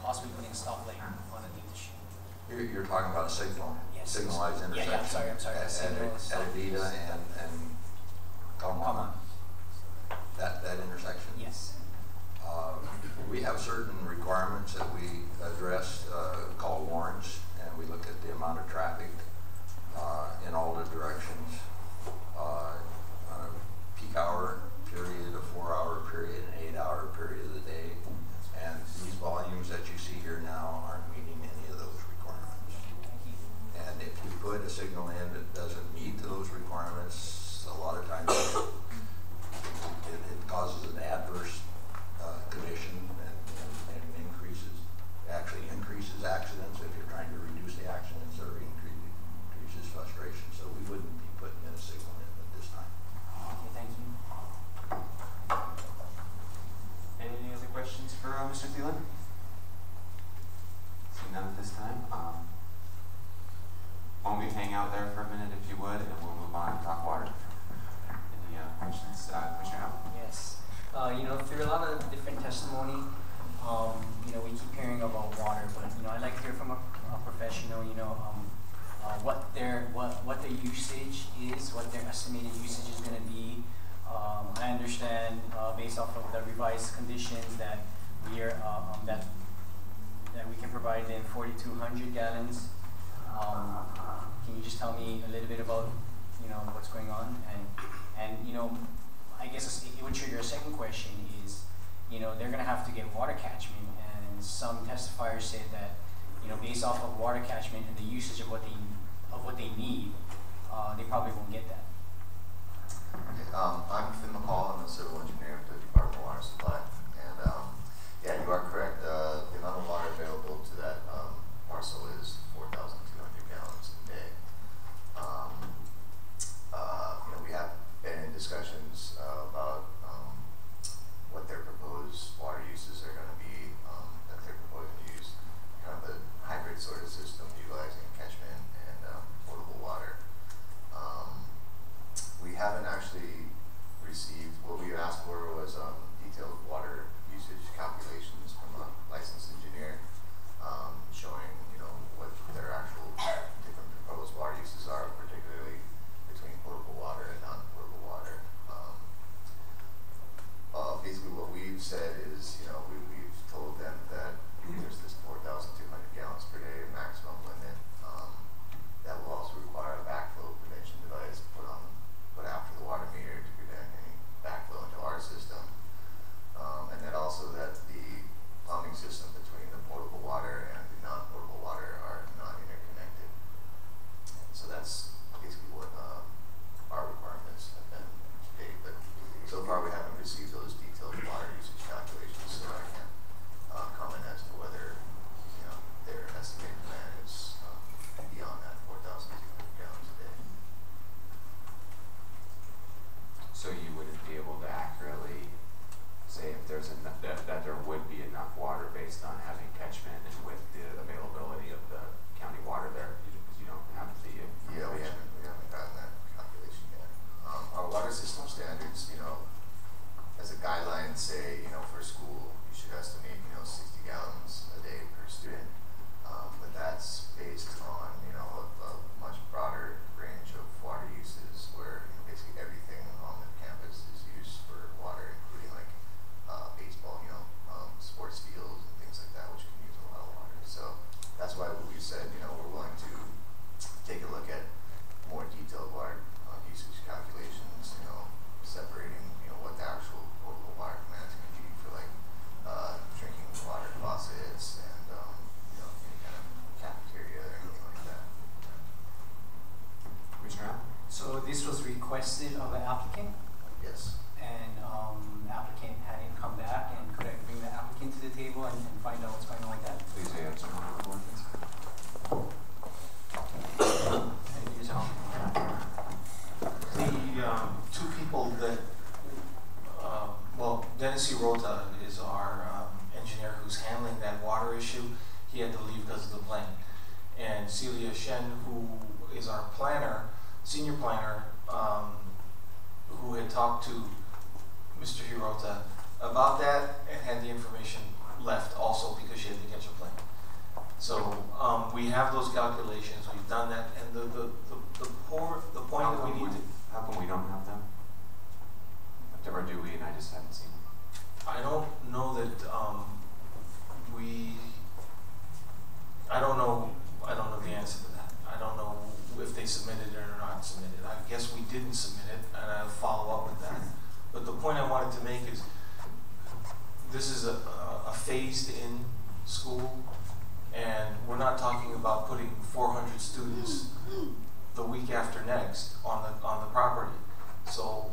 possibly putting a stoplight on a ditch. You're talking about a signal, yes, signalized intersection. Yeah, I'm sorry. At Adida and Kaumana. That intersection? Yes. We have certain requirements that we address called warrants, and we look at the amount of traffic in all the directions on a peak hour period, a 4-hour period, an 8-hour period of the day. And these volumes that you see here now aren't meeting any of those requirements. And if you put a signal in that doesn't meet those requirements, a lot of times it causes an adverse condition and actually increases accidents. If you're trying to reduce the accidents, or increases frustration. So we wouldn't be putting in a signal in at this time. Okay, thank you. Any other questions for Mr. Thielen? See none at this time. Why don't we hang out there for a minute if you would, and we'll move on and talk water. Any questions? Commissioner Au? Yes. Through a lot of different testimony, we keep hearing about water, but I'd like to hear from a professional, what their usage is, what their estimated usage is going to be. I understand based off of the revised conditions that we are that we can provide them 4,200 gallons. Can you just tell me a little bit about what's going on, and I guess it would trigger a second question is they're going to have to get water catchment, and some testifiers said that based off of water catchment and the usage of what they need, they probably won't get that. Okay, I'm Finn McCall. I'm the civil engineer of the Department of Water Supply, and yeah, you are correct. The amount of water available to that parcel is 4,200 gallons a day. We have been in discussions about what their proposed water uses are going to be, that they're proposing to use kind of a hybrid sort of system utilizing catchment and potable water. We haven't actually received, what we asked for was detailed water usage calculations from a licensed engineer, showing what their actual different proposed water uses are, particularly between potable water and non-potable water. Basically what we've said is, we've told them that there's this 4,200 gallons per day maximum limit. That will also require a backflow prevention device put after the water meter to prevent any backflow into our system. And then also that the plumbing system between the potable water and the non-potable water are not interconnected. So that's basically what our requirements have been to date. But so far we haven't received those detailed water usage calculations, so I can't comment as to whether their estimated demand is beyond that 4,200 gallons a day. So you wouldn't be able to accurately say if there's enough, that there would be enough water based on having catchment and with the availability of the county water there, because you don't have the Yeah, we haven't gotten that calculation yet. Our water system standards, as a guideline say, for school, you should estimate, 60 gallons a day per student. But that's based on, a much broader range of water uses where basically everything on the campus is used for water, including like baseball, sports fields and things like that, which can use a lot of water. So that's why we said, we're willing to take a look at more detailed water usage calculations, separating, what the actual potable water demands can be for like drinking water faucets and any kind of cafeteria or anything like that. Commissioner Au? So this was requested of the applicant, Yes. and applicant hadn't come back, and could I bring the applicant to the table and find out what's going on with that? Please answer. Thank you, Tom. The two people that, Dennis Hirota is our engineer who's handling that water issue. He had to leave because of the plane. And Celia Shen, who is our planner, senior planner, who had talked to Mr. Hirota about that and had the information left also because she had to catch a plane. So we have those calculations, we've done that, and the point that we need to... How come we don't have them? Or do we, and I just haven't seen them? I don't know that I don't know the answer to that. I don't know if they submitted it or not submitted. I guess we didn't submit it, and I'll follow up with that. But the point I wanted to make is this is a phased-in school, and we're not talking about putting 400 students the week after next on the property. So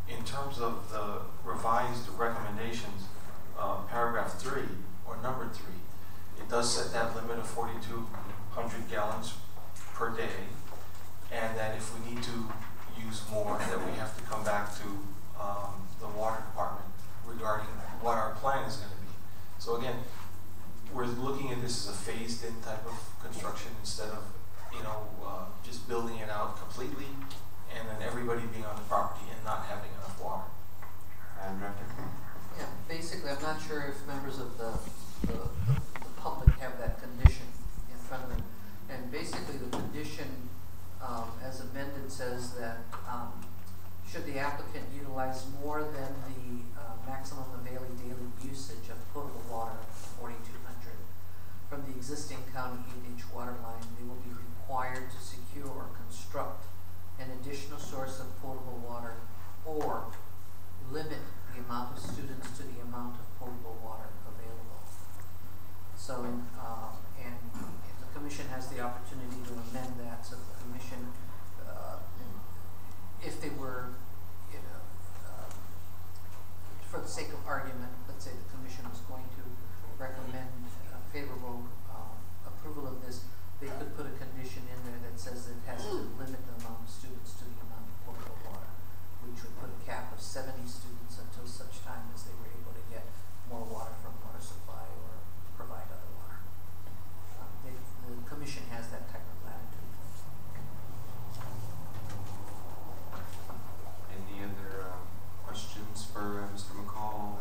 in terms of the revised recommendations, paragraph 3 or number 3, it does set that limit of 4,200 gallons per day, and that if we need to use more, that we have to come back to the water department regarding what our plan is going to be. So again, we're looking at this as a phased-in type of construction instead of, just building it out completely and then everybody being on the property and not having enough water. Director? Yeah, basically, I'm not sure if members of the public have that condition in front of them. And basically, the condition as amended says that should the applicant utilize more than the maximum available daily usage of potable water, 4,200, from the existing county 8-inch water line, they will be required to secure or construct an additional source of potable water or limit the amount of students to the amount of potable water available. So, and the commission has the opportunity to amend that. So the commission, if they were, for the sake of argument, let's say the commission was going to recommend favorable approval of this, they could put a condition in there that says it has to limit the amount of students to the amount of potable water, which would put a cap of 70 students until such time as they were able to get more water from water supply or provide other water. The commission has that type of latitude. Any other questions for Mr. McCall,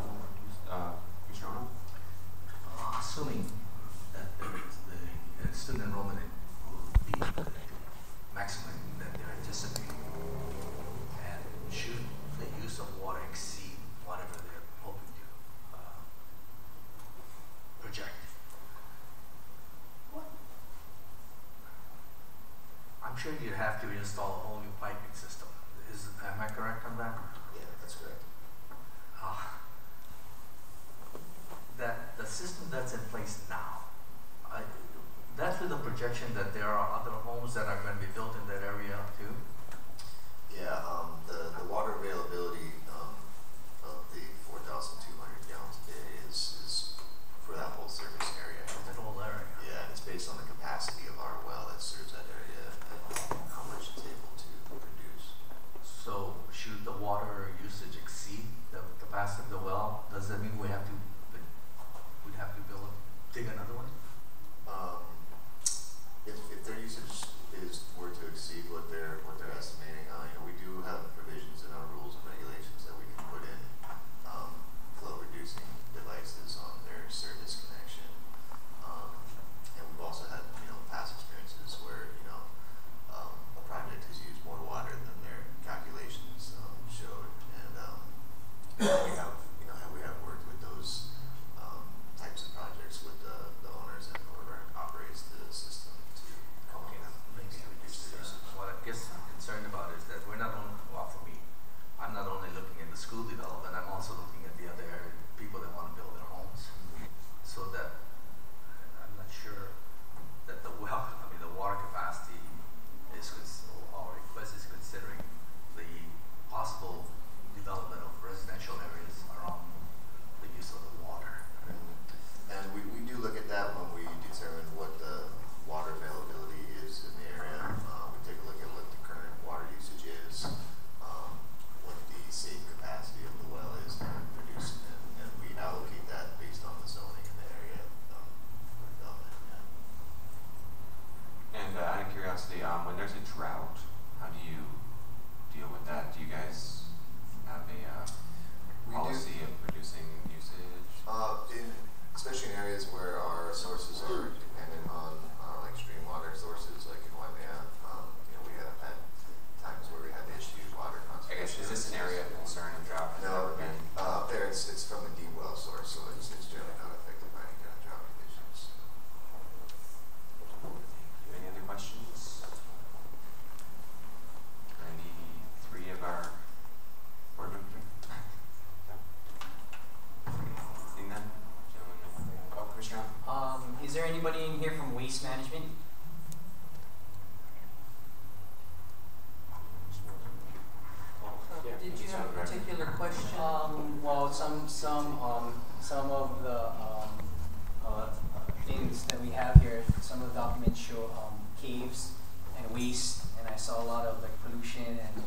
Commissioner Ono? Assuming that the student enrollment will be the maximum that they're anticipating, and should the use of water exceed whatever they're hoping to project? I'm sure you have to install a whole new piping system. Am I correct on that? Yeah, that's correct. That the system that's in place now, that's with the projection that there are other homes that are going to be built in that area too? Yeah, the water availability of the 4,200 gallons a day is for that whole service area. That whole area? Yeah, and it's based on the capacity of our well that serves that area and how much it's able to produce. So should the water usage exceed the capacity of the well, does that mean we'd have to dig another one? If their usage were to exceed what they're estimating, we do have provisions in our rules and regulations Is there anybody in here from waste management? Did you have a particular question? Well, some of the things that we have here, some of the documents show caves and waste, and I saw a lot of like pollution and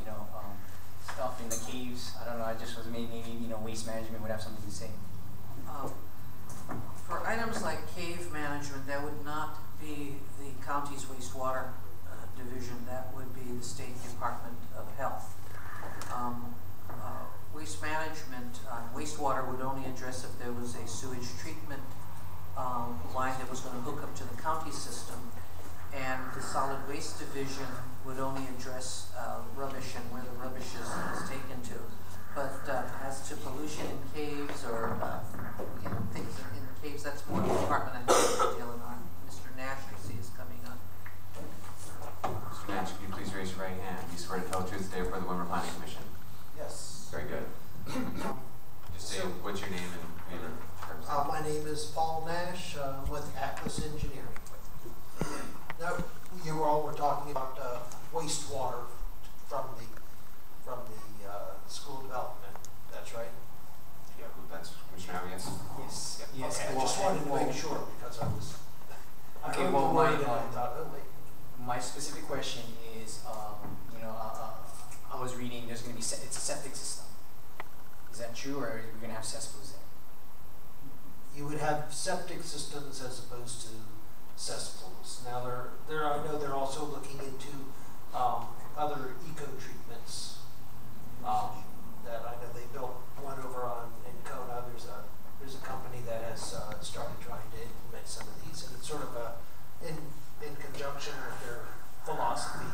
stuff in the caves. I don't know. I just was maybe waste management would have something to say. For items like cave management, that would not be the county's wastewater division. That would be the State Department of Health. Waste management, wastewater would only address if there was a sewage treatment line that was going to hook up to the county system, and the solid waste division would only address rubbish and where the rubbish is taken to. But as to pollution in caves or things in caves, that's more the department I think of DLNR. Mr. Nash, I see, is coming up. Mr. Nash, can you please raise your right hand? You swear to tell the truth today before the Windward Planning Commission? Yes. Very good. Just say what's your name and your purpose. My name is Paul Nash. I'm with Atlas Engineering. Now, you all were talking about wastewater from the school development. That's right. Yeah, that's Commissioner Au, yes? Yes. Yep. Yes. Okay, I just wanted to make sure because I was. Okay. I Well, worried and I thought, oh wait. my specific question is, I was reading there's going to be it's a septic system. Is that true, or are we going to have cesspools there? You would have septic systems as opposed to cesspools. Now, I know they're also looking into other eco treatments. That I know they built one over in Kona. There's a company that has started trying to implement some of these, and it's sort of in conjunction with their philosophy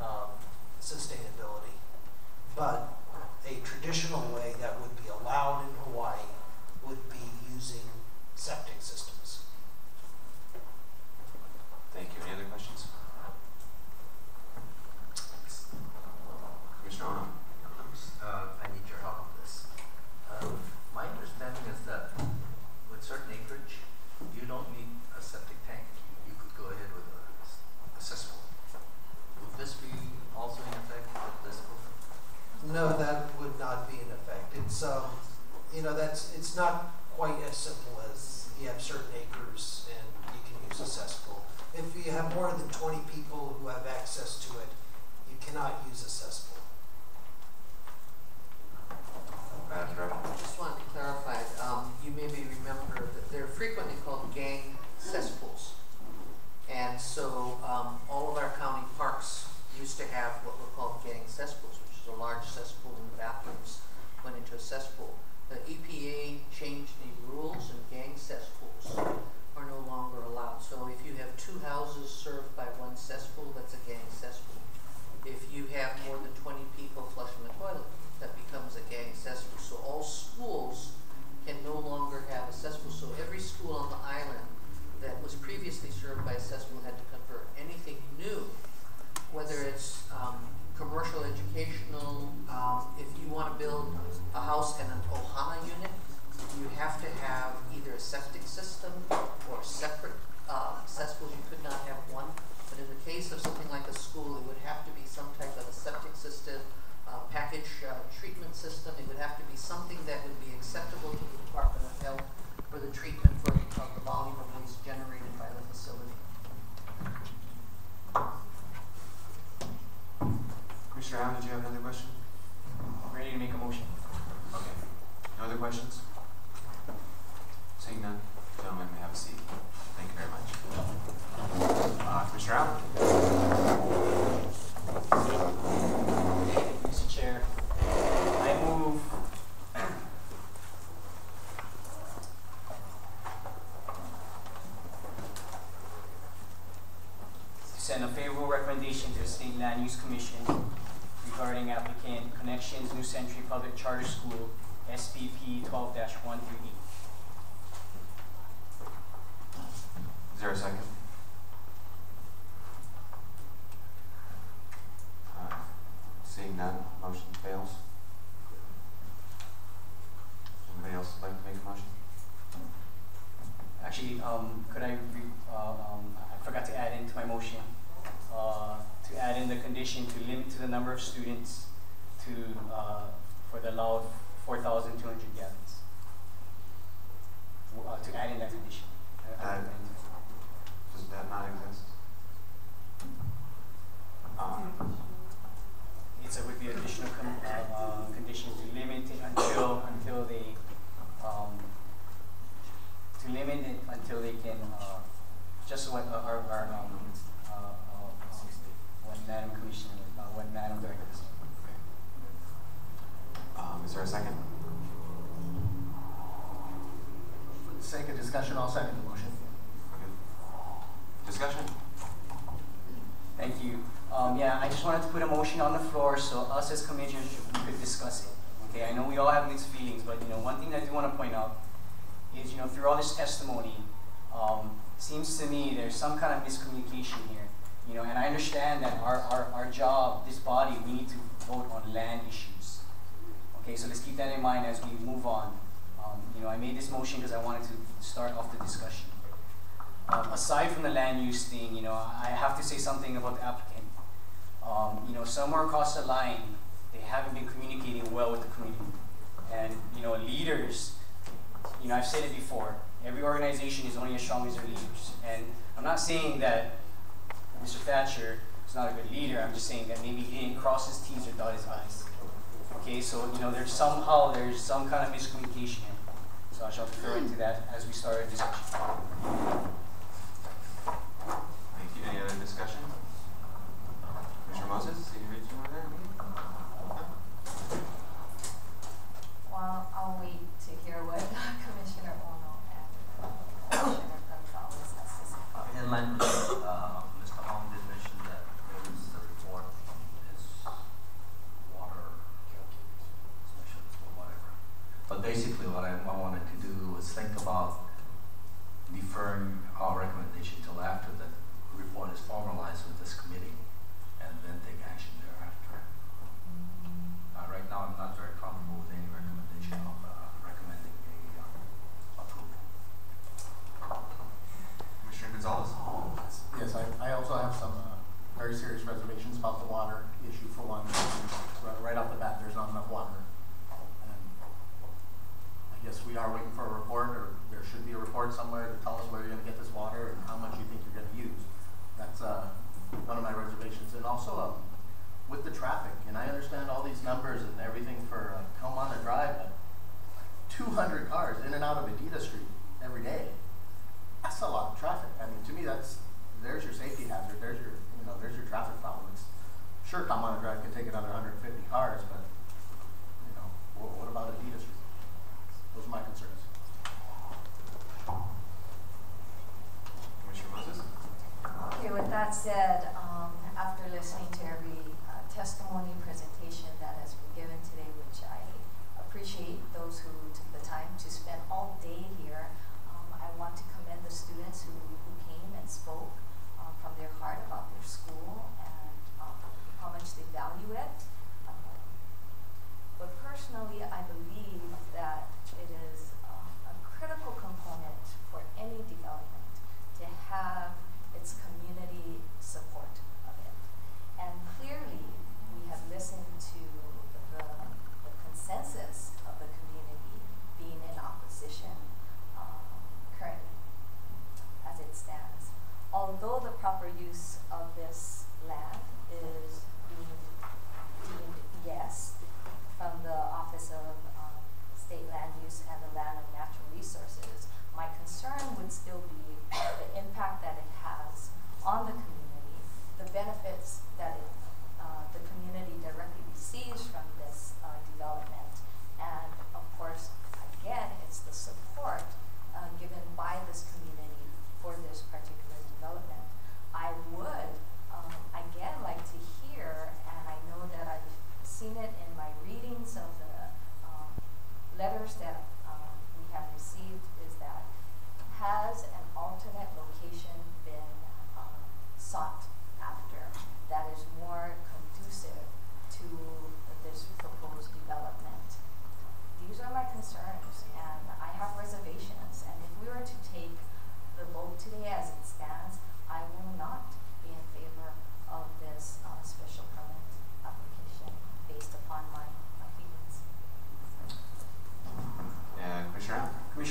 of sustainability. But a traditional way that would be allowed in Hawaii would be using septic systems. Thank you. Any other questions? Commissioner Ono. I need your help on this. My understanding is that with certain acreage, you don't need a septic tank. You could go ahead with a cesspool. Would this be also in effect with this book? No, that would not be in effect. It's it's not quite as simple as you have certain acres and you can use a cesspool. If you have more than 20 people who have access to it, you cannot use a cesspool. I just wanted to clarify, you maybe remember that they're frequently called gang cesspools. And so all of our county parks used to have what were called gang cesspools, which is a large cesspool and bathrooms went into a cesspool. The EPA changed the rules, and gang cesspools are no longer allowed. So if you have 2 houses served by 1 cesspool, that's a gang cesspool. If you have more than 20 people flushing the toilet, that becomes a gang cesspool. So all schools can no longer have a cesspool. So every school on the island that was previously served by a cesspool had to convert. Anything new, whether it's commercial, educational, if you want to build a house and an ohana unit, you have to have either a septic system or separate cesspools. You could not have one. But in the case of something like a school, it would have to be some type of a septic system, package treatment system. It would have to be something that would be acceptable to the Department of Health for the treatment of the volume of waste generated by the facility. Commissioner Au, did you have another question? Ready to make a motion? Okay. No other questions? Seeing none, gentlemen may have a seat. Thank you very much. Commissioner Au? Mr. Chair, I move to send a favorable recommendation to the State Land Use Commission regarding applicant Connections New Century Public Charter School SPP 12-13E. Is there a second? Seeing none, motion fails. Anybody else would like to make a motion? Actually, condition to limit to the number of students to for the allowed 4,200 gallons. To add in that condition. Does that not exist? It would be additional condition to limit it until they can just what what Madam Commissioner, what Madam Director said. Is there a second? For the sake of discussion, I'll second the motion. Okay. Discussion? Thank you. Yeah, I just wanted to put a motion on the floor so us as commissioners we could discuss it. Okay, I know we all have mixed feelings, but one thing I do want to point out is through all this testimony, seems to me there's some kind of miscommunication here. And I understand that our job, this body, we need to vote on land issues. Okay, so let's keep that in mind as we move on. I made this motion because I wanted to start off the discussion. Aside from the land use thing, I have to say something about the applicant. Somewhere across the line, they haven't been communicating well with the community. And, leaders, I've said it before, every organization is only as strong as their leaders. And I'm not saying that Mr. Thatcher is not a good leader, I'm just saying that maybe he didn't cross his T's or dot his I's. Okay, so, there's some kind of miscommunication here. So I shall refer into that as we start our discussion. Thank you. Any other discussion? Commissioner Moses, see you read through there? Well, I'll wait to hear what Commissioner Ono and Commissioner Gonzales has to say. In line with Mr. Hong did mention that there was a report from his water specialist or whatever. But basically what I wanted to do was think about deferring our recommendation till after the report is formalized with this committee and then take action thereafter. Right now I'm not very comfortable with any recommendation of recommending a approval. Commissioner Gonzales? Yes, I also have some very serious reservations about the water issue. For one, right off the bat, there's not enough water. And I guess we are waiting for a report, or there should be a report somewhere to tell us where you're going to get this water and how much you think you're going to use. That's one of my reservations. And also with the traffic, and I understand all these numbers and everything for Kaumana Drive, but 200 cars in and out of Adida Street every day. That's a lot of traffic. I mean, to me, there's your safety hazard. There's your traffic problem. Sure, Kaumana Drive can take another 150 cars, but what about Adida Street? Those are my concerns. Commissioner Moses? Okay, with that said, after listening to every testimony presentation that has been given today, which I appreciate those who took the time to spend all day here, I want to commend the students who came and spoke from their heart about their school and how much they value it. But personally, I believe that it is a critical component for any development to have its community support of it. And clearly, we have listened to the consensus of the community being in opposition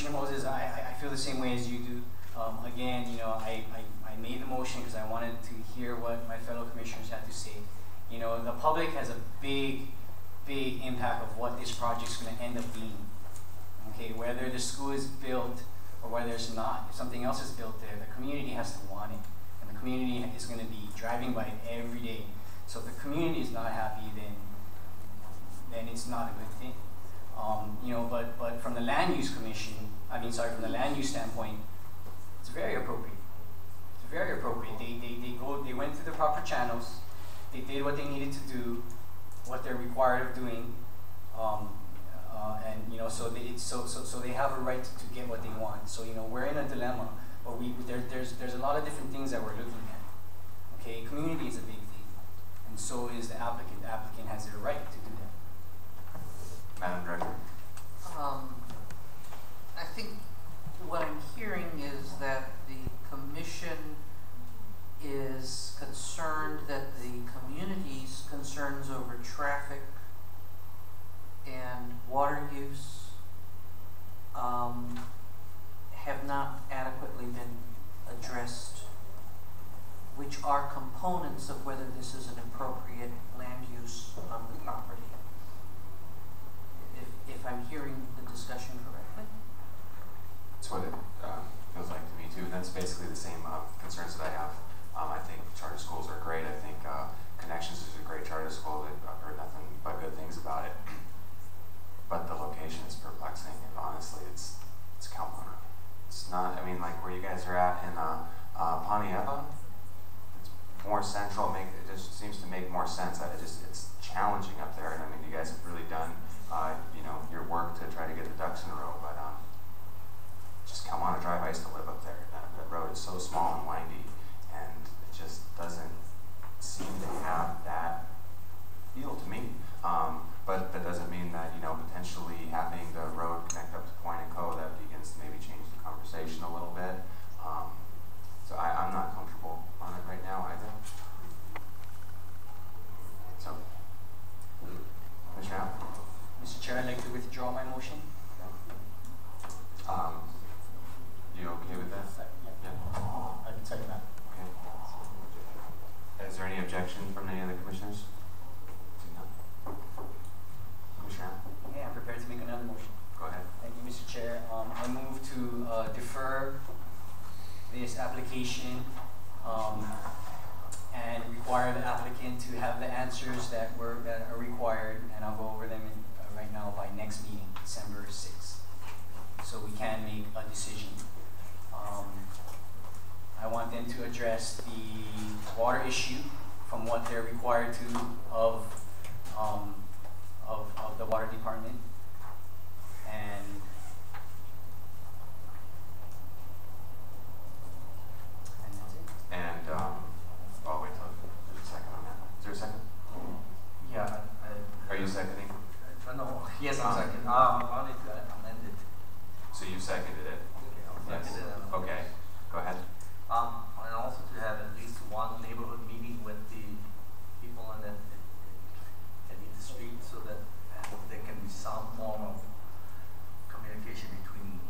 Commissioner Moses, I feel the same way as you do. Again, you know, I made the motion because I wanted to hear what my fellow commissioners had to say. You know, the public has a big impact of what this project's going to end up being. Okay, whether the school is built or whether it's not, if something else is built there, the community has to want it. And the community is going to be driving by it every day. So if the community is not happy, then it's not a good thing. You know, but from the land use commission, from the land use standpoint, it's very appropriate. It's very appropriate. They went through the proper channels. They did what they needed to do, what they're required of doing, and you know, so they have a right to get what they want. So you know, we're in a dilemma, but there's a lot of different things that we're looking at. Okay, community is a big thing, and so is the applicant. The applicant has their right to do that. Madam Director. I think what I'm hearing is that the commission is concerned that the community's concerns over traffic and water use have not adequately been addressed, which are components of whether this is an appropriate land use on the property. If I'm hearing the discussion correctly. That's what it feels like to me too. That's basically the same concerns that I have. I think charter schools are great. I think Connections is a great charter school. I've heard nothing but good things about it. But the location is perplexing, and honestly, it's Kaumana. It's not. I mean, like where you guys are at in Pontiac, it's more central. It just seems to make more sense. It's challenging up there, and I mean, you guys have really done you know, your work to try to get the ducks in a row. But just Kaumana Drive, I used to live up there. That road is so small and windy, and it just doesn't seem to have that feel to me. But that doesn't mean that, you know, potentially having the road connect up to Point and Co, that begins to maybe change the conversation a little bit. So I'm not comfortable on it right now either. So, Commissioner Al? Mr. Chair, I'd like to withdraw my motion. You okay with that? Yeah. I can second that. Okay. Is there any objection from any other commissioners? Commissioner? Yeah, I'm prepared to make another motion. Go ahead. Thank you, Mr. Chair. I move to defer this application and require the applicant to have the answers that are required, and I'll go over them right now by next meeting, December 6th, so we can make a decision. I want them to address the water issue from what they're required to of the water department, and that's it. And I'll wait till there's a second on that. Is there a second? Yeah. Are you seconding? No. Yes, I'm second. I wanted to amend it. So you seconded it? Yes. Okay. Go ahead. And also to have at least one neighborhood meeting with the people in the street, so that there can be some form of communication between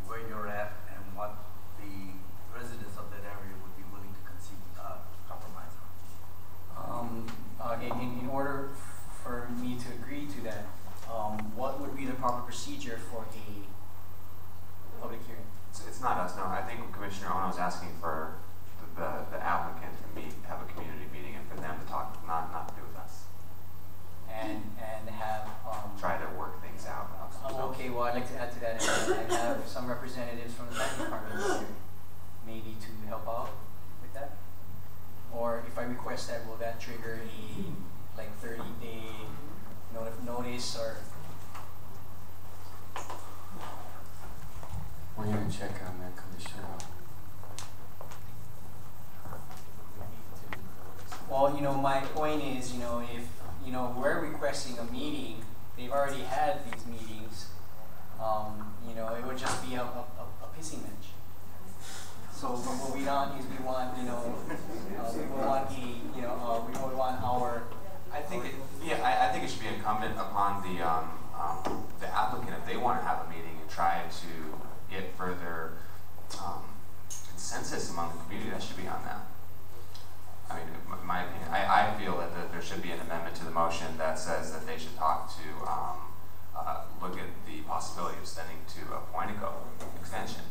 where you're at and what the residents of that area would be willing to compromise on. In order for me to agree to that, what would be the proper procedure for a public hearing? It's not us, no. I think Commissioner Ono is asking for the applicant to have a community meeting and for them to talk, not to do with us. And have Try to work things out. okay, well, I'd like to add to that, and have some representatives from the planning department here, maybe to help out with that. Or if I request that, will that trigger a 30-day notice, or? We're going to check on that, Commissioner. Well, you know, my point is, you know, if, you know, we're requesting a meeting, they've already had these meetings, you know, it would just be a pissing match. So what we want is we want, you know, we would want our. I think it should be incumbent upon the applicant, if they want to have a meeting and try to, further consensus among the community, that should be on them. I mean, in my opinion, I feel that there should be an amendment to the motion that says that they should talk to, look at the possibility of sending to a Pointico extension.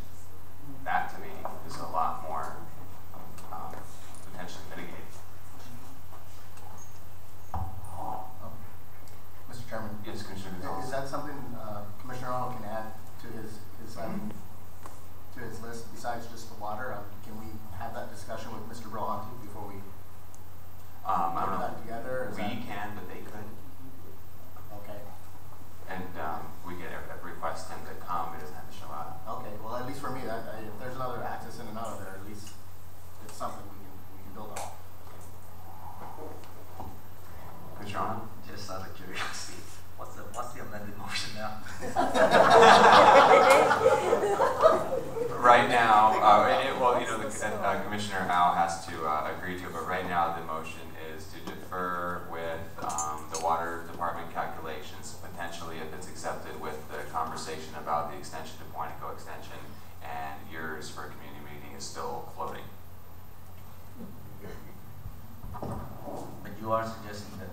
That to me is a lot more potentially mitigated. Mr. Chairman. Yes, Commissioner Gonzales. Is that something Commissioner Ono can add to his list besides just the water? Can we have that discussion with Mr. Brohanti before we I don't put know. that together? Or is We can, but they could. okay. And we get a request him to come, he doesn't have to show up. Okay. Well, at least for me, if there's another access in and out of there, at least it's something we can build on. Commissioner Ono? Just out of curiosity, what's the amended motion now? Right now, Commissioner Au has to agree to it, but right now the motion is to defer with the water department calculations, potentially if it's accepted with the conversation about the extension to Pointico extension, and yours for a community meeting is still floating. But you are suggesting that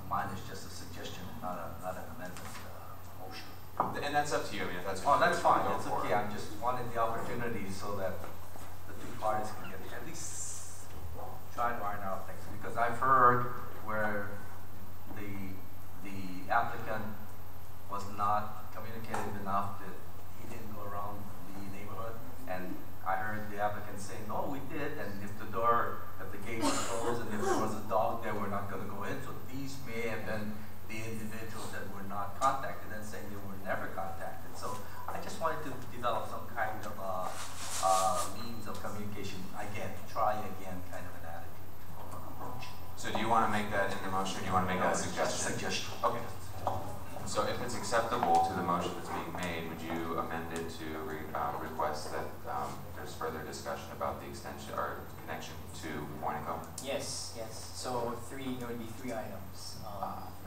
mine is just a suggestion, not an amendment motion. And that's up to you. I mean, if that's Oh, what that's you fine. go That's for. okay. I just wanted the opportunity so that the two parties can get at least try and iron out things. Because I've heard where the applicant was not communicative enough that he didn't go around the neighborhood, and I heard the applicant say, "No, we did." And if the gate was closed, and if there was a dog there, we're not going to go in. So these may have been the individuals that were not contacted and saying they were never contacted. So I just wanted to develop some kind of means of communication. Try again kind of an attitude approach. So do you want to make that in the motion, or do you want to make that a suggestion? Suggestion. Okay. So if it's acceptable to the motion that's being made, would you amend it to request that there's further discussion about the extension or connection to Pointico? Yes, yes. So there would be 3 items.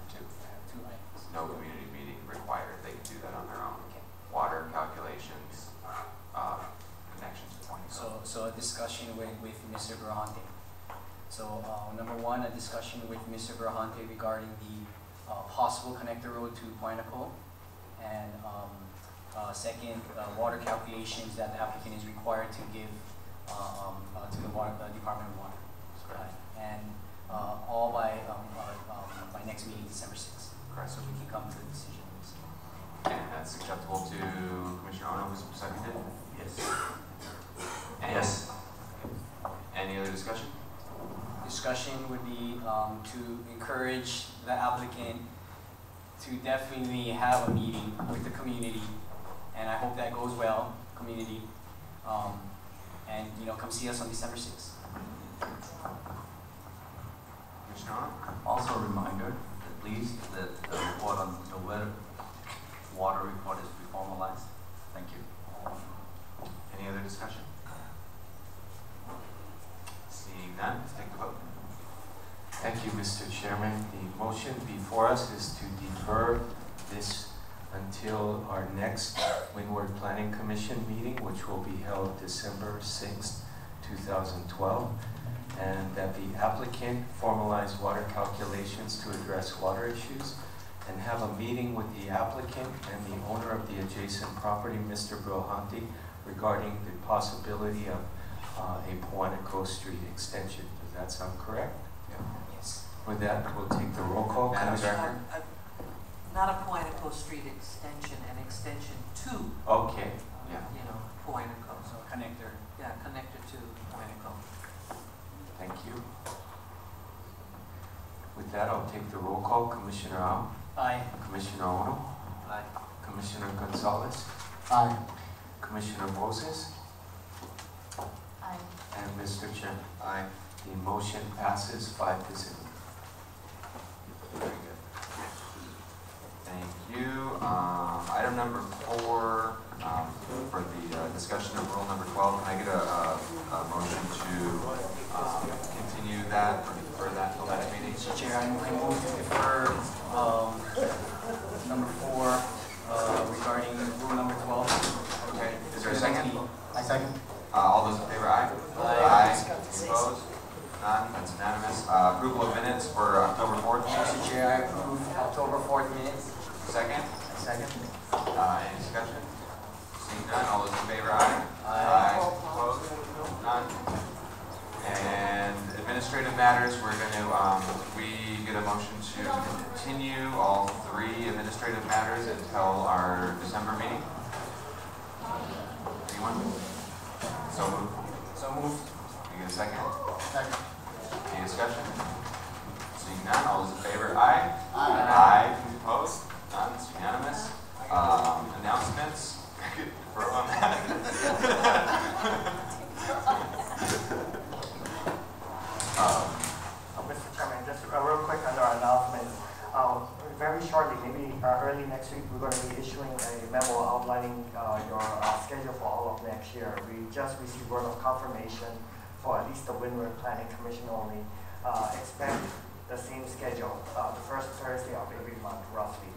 Two. I have 2 items. No community meeting required. They can do that on their own. Okay. Water calculations, connections to Pointico. So a discussion with Mr. Brohanti. So number 1, a discussion with Mr. Brohanti regarding the possible connector road to Pointico, and second, water calculations that the applicant is required to give to the Department of Water supply, and all by next meeting, December 6th. Correct. So we can come to a decision on this. And that's acceptable to Commissioner Ono, who's seconded? Yes. And Yes. Any other discussion? Discussion would be to encourage the applicant to definitely have a meeting with the community, and I hope that goes well, community, and come see us on December 6th. Commissioner Ono? Also a reminder that please that the report on the water report is be formalized. Thank you. Any other discussion? Seeing none, let's take the vote. Thank you, Mr. Chairman. The motion before us is to defer this until our next Windward Planning Commission meeting, which will be held December 6th, 2012, and that the applicant formalize water calculations to address water issues, and have a meeting with the applicant and the owner of the adjacent property, Mr. Brohanti, regarding the possibility of a Pointico Street extension. Does that sound correct? Yes. With that, we'll take the roll call. Madam Commissioner- Director? Not a Pointico Street extension, an extension to, Okay, Yeah. Pointico. So connector. Yeah, connected to Pointico. thank you. With that, I'll take the roll call. Commissioner Au, Aye. Commissioner Ono, Aye. Commissioner Gonzales, Aye. Commissioner Moses, Aye. and Mr. Chairman. Aye. The motion passes 5-0. Very good. Thank you. Item number 4, for the discussion of rule number 12, can I get a motion to continue that or defer that till next meeting? Mr. Chair, I move to defer number 4 regarding rule number 12. Okay, is there a matters, we're going to, we get a motion to continue all 3 administrative matters until our December meeting. Anyone? So moved. So moved. You get a second? Second. Any discussion? Seeing none, all those in favor, aye? Aye. Aye. Opposed? None, it's unanimous. Announcements? I could defer on that. Mr. Chairman, just real quick under our announcements. Very shortly, maybe early next week, we're going to be issuing a memo outlining your schedule for all of next year. We just received word of confirmation for at least the Windward Planning Commission only. Expect the same schedule, the first Thursday of every month, roughly.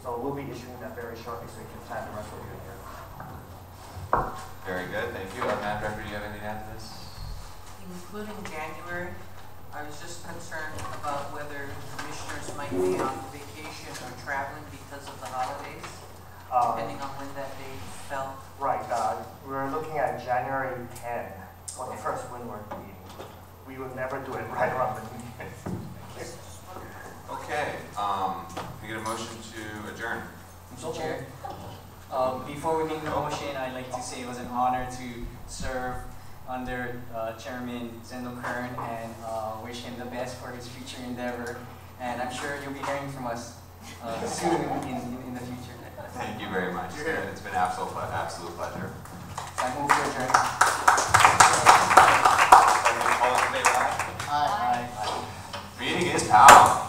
So we'll be issuing that very shortly so you can plan the rest of your year. Very good, thank you. Madam Director, do you have anything to add to this? Including January, I was just concerned about whether commissioners might be on vacation or traveling because of the holidays, depending on when that date fell. Right, we're looking at January 10 for the first Windward meeting. We would never do it right around the New Year's. Okay, we get a motion to adjourn. Mr. Chair, before we make the motion, I'd like to say it was an honor to serve under Chairman Zendel Kern and wish him the best for his future endeavor. And I'm sure you'll be hearing from us soon in the future. Thank you very much. It's been an absolute pleasure. I move to adjourn. All in favor, aye? Aye. Meeting is out.